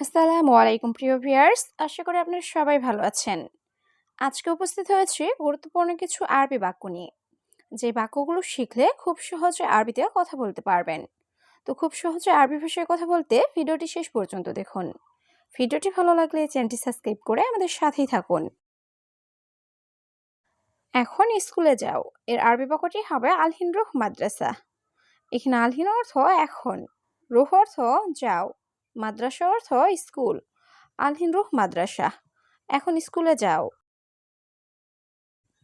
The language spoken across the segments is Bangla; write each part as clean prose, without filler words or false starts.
আসসালামু আলাইকুম প্রিয় ভিউয়ার্স, আশা করি আপনারা সবাই ভালো আছেন। আজকে উপস্থিত হয়েছি গুরুত্বপূর্ণ কিছু আরবি বাক্য নিয়ে, যে বাক্যগুলো শিখলে খুব সহজে আরবিতে কথা বলতে পারবেন। তো খুব সহজে আরবি ভাষায় কথা বলতে ভিডিওটি শেষ পর্যন্ত দেখুন। ভিডিওটি ভালো লাগলে চ্যানেলটি সাবস্ক্রাইব করে আমাদের সাথেই থাকুন। এখন স্কুলে যাও এর আরবি বাক্যটি হবে আলহিন রুহ মাদ্রাসা। এখানে আলহিন অর্থ এখন, রুহ অর্থ যাও, মাদ্রাসা অর্থ স্কুল। আলহিন রুহ মাদ্রাসা, এখন স্কুলে যাও।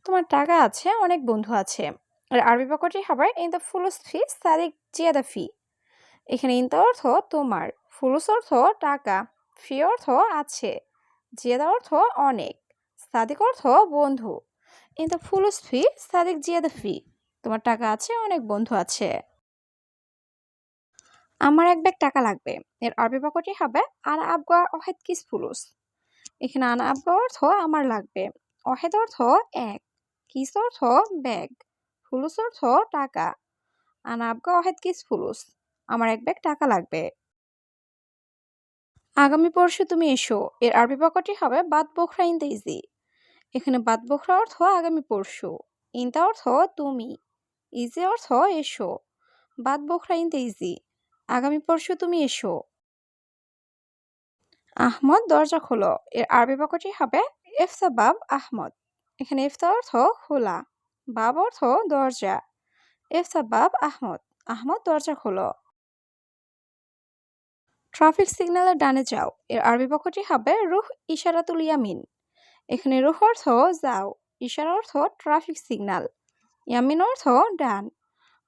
তোমার টাকা আছে, অনেক বন্ধু আছে। আর আরবি বাক্যটি হবে ইন দ্য ফুলুস ফি সাদিক জিয়াদা ফি। এখানে ইনতা অর্থ তোমার, ফুলুস অর্থ টাকা, ফি অর্থ আছে, জিয়াদা অর্থ অনেক, সাদিক অর্থ বন্ধু। ইন দ্য ফুলুস ফি সাদিক জিয়াদা ফি, তোমার টাকা আছে, অনেক বন্ধু আছে। আমার এক ব্যাগ টাকা লাগবে এর আরবি বাক্যটি হবে আনা আবগা ওয়াহেদ কিস ফুলুস। এখানে আনা আবগা অর্থ আমার লাগবে, ওয়াহেদ অর্থ এক, কিস অর্থ ব্যাগ, ফুলুস অর্থ টাকা। আনা আবগা ওয়াহেদ কিস ফুলুস, আমার এক ব্যাগ টাকা লাগবে। আগামী পরশু তুমি এসো এর আরবি বাক্যটি হবে বাদ বোখরা ইনতে ইজি। এখানে বাদ বোখরা অর্থ আগামী পরশু, ইনতা অর্থ তুমি, ইজি অর্থ এসো। বাদ বোখরা ইনতে ইজি, আগামী পরশু তুমি এসো। আহমদ দরজা খোলো এর আরবি বাক্যটি হবে ইফতা বাব আহমদ। এখানে ইফতা অর্থ খোলা, বাব অর্থ দরজা, ইফতা বাব আহমদ, আহমদ দরজা খোলো। ট্রাফিক সিগন্যালের ডানে যাও এর আরবি বাক্যটি হবে রুহ ইশারাতুল ইয়ামিন। এখানে রুহ অর্থ যাও, ইশারা অর্থ ট্রাফিক সিগন্যাল, ইয়ামিন অর্থ ডান।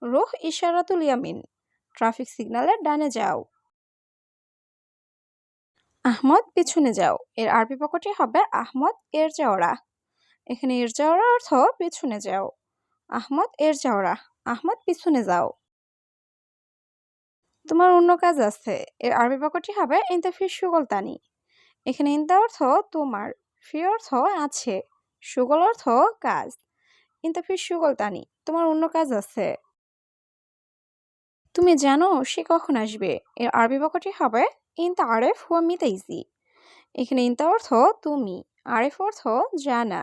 রুহ ইশারাতুল ইয়ামিন, ট্রাফিক সিগন্যালের ডানে যাও। আহমদ পিছনে যাও এর আরবি বাক্যটি হবে আহমদ এর যাওরা। এখানে এর যাওরা অর্থ পিছনে যাও, আহমদ এর যাওরা, আহমদ পিছনে যাও। তোমার অন্য কাজ আছে এর আরবি বাক্যটি হবে ইনতা ফি শুগল তানি। এখানে ইনতা অর্থ তোমার, ফি অর্থ আছে, সুগল অর্থ কাজ। ইনতা ফি শুগল তানি, তোমার অন্য কাজ আছে। তুমি জানো সে কখন আসবে এর আরবি বাক্যটি হবে ইনতা আরেফ হুয়া মিতাইজি। এখানে ইনতা অর্থ তুমি, আরেফ অর্থ জানা,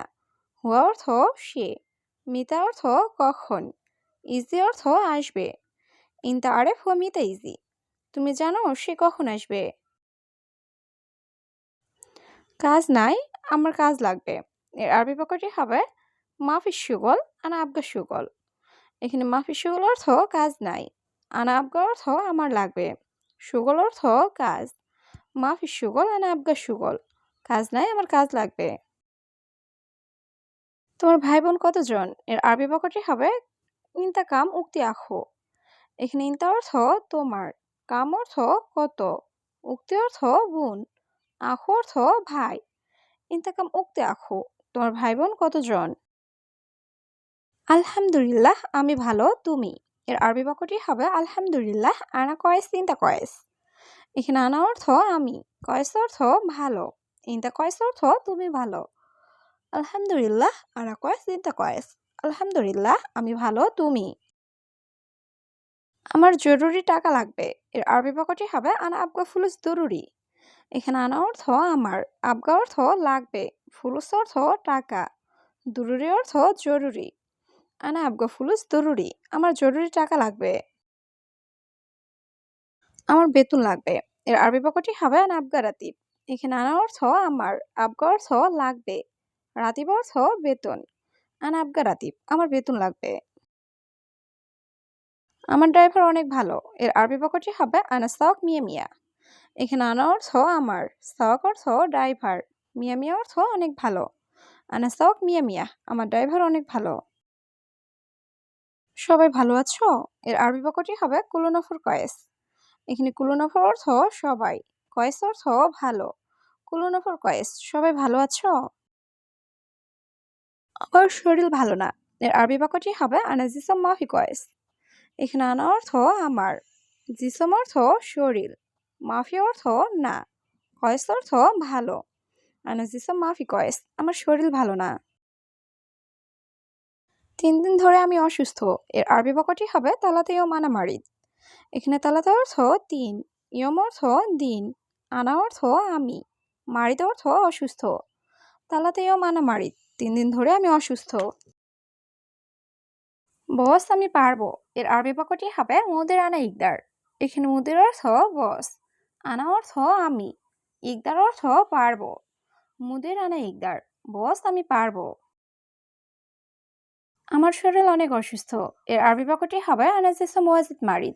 হুয়া অর্থ সে, মিতা অর্থ কখন, ইজি অর্থ আসবে। ইনতা আরেফ হুয়া মিতাইজি, তুমি জানো সে কখন আসবে। কাজ নাই, আমার কাজ লাগবে এর আরবি বাক্যটি হবে মাফি সুগল আনা আবগা সুগল। এখানে মাফি সুগল অর্থ কাজ নাই, আনা আবগা অর্থ আমার লাগবে, সুগল অর্থ কাজ। মাফি সুগল আনা আবগা সুগল, কাজ নাই, আমার কাজ লাগবে। তোমার ভাই বোন কতজন এর আরবি বাক্যটি হবে ইনতা কাম উক্তি আখো। এখানে ইনতা অর্থ তোমার, কাম অর্থ কত, উক্তি অর্থ বোন, আখো অর্থ ভাই। ইনতাকাম উক্তি আখো, তোমার ভাই বোন কতজন। আলহামদুলিল্লাহ আমি ভালো, তুমি এর আরবি বাক্যটি হবে আলহামদুলিল্লাহ আনা কয়েস ইনতা কয়েস। এখানে আনা অর্থ আমি, কয়েস অর্থ ভালো, ইনতা কয়েস অর্থ তুমি ভালো। আলহামদুলিল্লাহ আনা কয়েস ইনতা কয়েস, আলহামদুলিল্লাহ আমি ভালো, তুমি। আমার জরুরি টাকা লাগবে এর আরবি বাক্যটি হবে আনা আবগা ফুলুস জরুরি। এখানে আনা অর্থ আমার, আবগা অর্থ লাগবে, ফুলুস অর্থ টাকা, জরুরি অর্থ জরুরি। আনা আবগা ফুলুস জরুরি, আমার জরুরি টাকা লাগবে। আমার বেতন লাগবে এর আরবি বাক্যটি হবে আনা আবগা রাতিব। এখানে আনা অর্থ আমার, আবগা অর্থ লাগবে, রাতিব অর্থ বেতন। আনা আবগা রাতিব, আমার বেতন লাগবে। আমার ড্রাইভার অনেক ভালো এর আরবি বাক্যটি হবে আনা সাওয়াক মিয়া মিয়া। এখানে আনা অর্থ আমার, সাওয়াক অর্থ ড্রাইভার, মিয়া মিয়া অর্থ অনেক ভালো। আনা সাওয়াক মিয়া মিয়া, আমার ড্রাইভার অনেক ভালো। সবাই ভালো আছো এর আরবি বাক্যটি হবে কুলুনফর কয়েস। এখানে কুলুনফর অর্থ সবাই, কয়েস অর্থ ভালো। কুলুনফর কয়েস, সবাই ভালো আছো। আমার শরীর ভালো না এর আরবি বাক্যটি হবে আনা জিসম মাফি কয়েস। এখানে আনা অর্থ আমার, জিসম অর্থ শরীর, মাফি অর্থ না, কয়েস অর্থ ভালো। আনা জিসম মাফি কয়েস, আমার শরীর ভালো না। 3 দিন ধরে আমি অসুস্থ এর আরবি বাক্যটি হবে তালাতে ইয়ম আনা মারিদ। এখানে তালাতে অর্থ 3, ইয়ম অর্থ দিন, আনা অর্থ আমি, মারিদ অর্থ অসুস্থ। তালাতে ইয়ম আনা মারিদ, 3 দিন ধরে আমি অসুস্থ। বস আমি পারবো এর আরবি বাক্যটি হবে মুদির আনা ইকদার। এখানে মুদির অর্থ বস, আনা অর্থ আমি, ইকদার অর্থ পারবো। মুদির আনা ইকদার, বস আমি পারবো। আমার শরীর অনেক অসুস্থ এর আরবি বাক্যটি হবে আনা জিসম ওয়াজিদ মারিদ।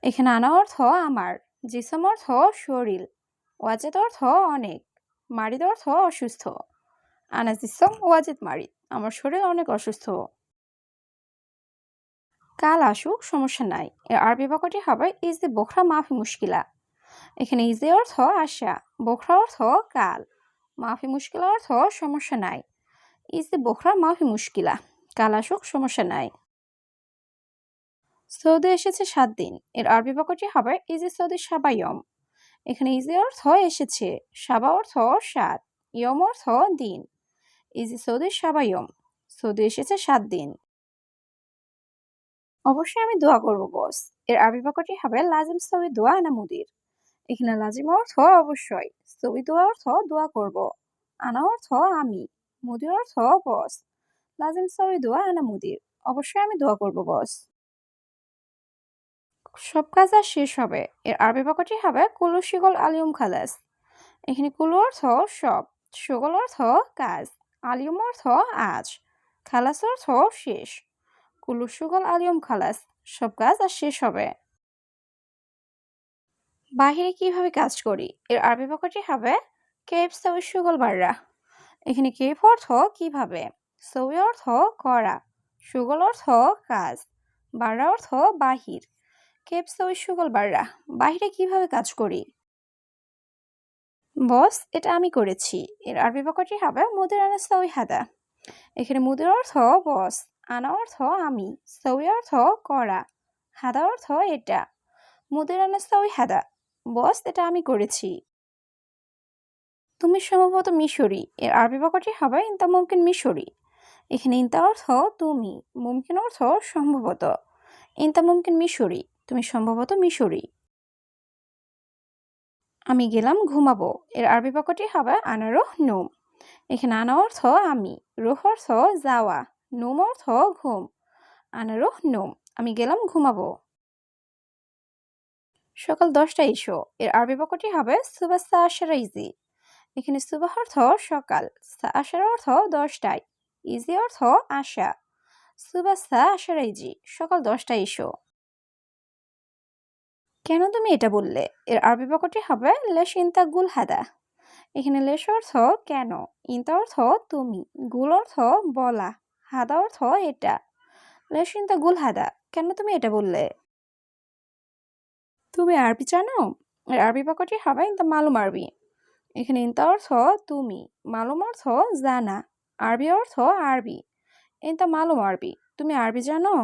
এখানে আনা অর্থ আমার, জিসম অর্থ শরীর, ওয়াজিদ অর্থ অনেক, মারিদ অর্থ অসুস্থ। আনা জিসম ওয়াজিদ মারিদ, আমার শরীর অনেক অসুস্থ। কাল আসুক সমস্যা নাই এর আরবি বাক্যটি হবে ইজি বোখরা মাফি মুশকিলা। এখানে ইজি অর্থ আশা, বোখরা অর্থ কাল, মাফি মুশকিলা অর্থ সমস্যা নাই। ইজি বোখরা মাফি মুশকিলা, কাল আসুক সমস্যা নাই। সৌদি এসেছে 7 দিন এর আরবি বাক্যটি হবে ইজি সৌদি সাবাইয়ম। এখানে ইজি অর্থ এসেছে, সাবা অর্থ 7, ইয়ম অর্থ দিন। ইজি সৌদি সাবাইয়ম, সৌদি এসেছে 7 দিন। অবশ্যই আমি দোয়া করব বস এর আরবি বাক্যটি হবে লাজিম সবি দোয়া আনা মুদির। এখানে লাজিম অর্থ অবশ্যই, সবি দোয়া অর্থ দোয়া করব, আনা অর্থ আমি, মুদির অর্থ বস। লাজিম সবি দোয়া আনা মুদির, অবশ্যই আমি দোয়া করব বস। সব কাজ আর শেষ হবে এর আরবি বাক্যটি হবে কুলু শিগল আলিয়ম খালাস। এখানে কুলু অর্থ সব, সুগল অর্থ কাজ, আলিয়ম অর্থ আজ, খালাস অর্থ শেষ। কুলু সুগল আলিয়ম খালাস, সব কাজ আর শেষ হবে। বাহিরে কিভাবে কাজ করি এর আরবি বাক্যটি হবে কেফ সবি সুগল বাররা। এখানে কেফ অর্থ কিভাবে, সবি অর্থ করা, সুগল অর্থ কাজ, বাররা অর্থ বাহির। কেফ সবি সুগল বাররা, বাহিরে কিভাবে কাজ করি। বস এটা আমি করেছি এর আরবি বাক্যটি হবে মুদির আনা সউই হাদা। এখানে মুদির অর্থ বস, আনা অর্থ আমি, সউই অর্থ করা, হাদা অর্থ এটা। মুদির আনা সউই হাদা, বস এটা আমি করেছি। তুমি সম্ভবত মিশরি এর আরবি বাক্যটি হবে ইনতা মুমকিন মিশরি। এখানে ইনতা অর্থ তুমি, মুমকিন অর্থ সম্ভবত। ইনতা মুমকিন মিশরি, তুমি সম্ভবত মিশরি। আমি গেলাম ঘুমাবো এর আরবি বাক্যটি হবে আনা রুহ নুম। এখানে আনা অর্থ আমি, রুহ অর্থ যাওয়া, নুম অর্থ ঘুম। আনা রুহ নুম, আমি গেলাম ঘুমাবো। সকাল 10টায় এসো এর আরবি বাক্যটি হবে সুবাহ সা আশারা ইজি। এখানে সুবাহ অর্থ সকাল, সা আশারা অর্থ 10টায়, ইজি অর্থ আশা। সুবাহ সা আশারা ইজি, সকাল 10টায় এসো। কেন তুমি এটা বললে এর আরবি বাক্যটি হবে লেশ ইনতা গুল হাদা। এখানে লেশ অর্থ কেন, ইনতা অর্থ তুমি, গুল অর্থ বলা, হাদা অর্থ এটা। লেশ ইনতা গুল হাদা, কেন তুমি এটা বললে। তুমি আরবি জানো এর আরবি বাক্যটি হবে ইনতা মালুম আরবি। এখানে ইনতা অর্থ তুমি, মালুম অর্থ জানা, আরবি অর্থ আরবি। ইনতা মালুম আরবি, তুমি আরবি জানো।